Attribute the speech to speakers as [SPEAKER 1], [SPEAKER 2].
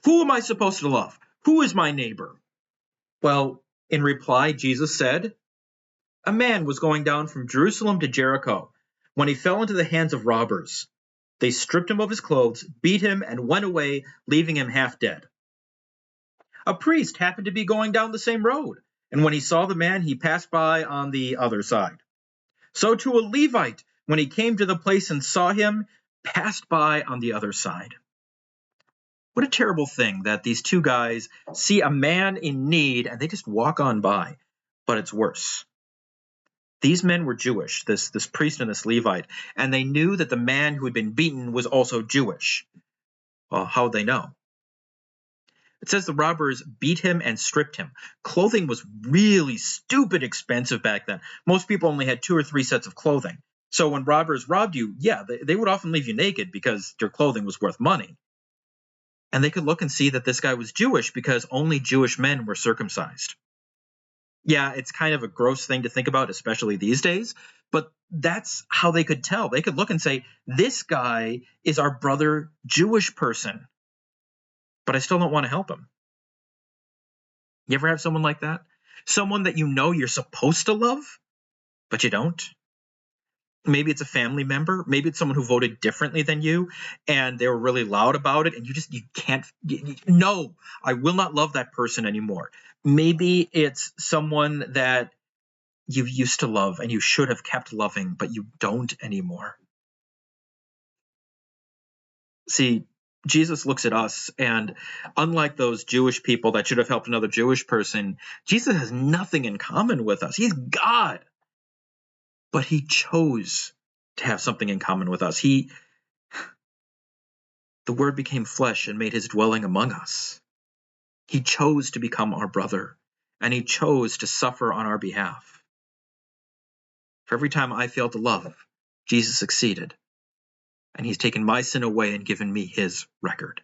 [SPEAKER 1] Who am I supposed to love? Who is my neighbor? Well, in reply, Jesus said, a man was going down from Jerusalem to Jericho when he fell into the hands of robbers. They stripped him of his clothes, beat him, and went away, leaving him half dead. A priest happened to be going down the same road, and when he saw the man, he passed by on the other side. So too a Levite, when he came to the place and saw him, passed by on the other side. What a terrible thing that these two guys see a man in need and they just walk on by. But it's worse. These men were Jewish, this priest and this Levite, and they knew that the man who had been beaten was also Jewish. Well, how would they know? It says the robbers beat him and stripped him. Clothing was really stupid expensive back then. Most people only had 2 or 3 sets of clothing. So when robbers robbed you, yeah, they would often leave you naked because your clothing was worth money. And they could look and see that this guy was Jewish because only Jewish men were circumcised. Yeah, it's kind of a gross thing to think about, especially these days, but that's how they could tell. They could look and say, this guy is our brother Jewish person, but I still don't want to help him. You ever have someone like that? Someone that you know you're supposed to love, but you don't? Maybe it's a family member. Maybe it's someone who voted differently than you, and they were really loud about it, and you can't. No, I will not love that person anymore. Maybe it's someone that you used to love and you should have kept loving, but you don't anymore. See, Jesus looks at us, and unlike those Jewish people that should have helped another Jewish person, Jesus has nothing in common with us. He's God. But he chose to have something in common with us. The Word became flesh and made his dwelling among us. He chose to become our brother, and he chose to suffer on our behalf. For every time I failed to love, Jesus succeeded, and he's taken my sin away and given me his record.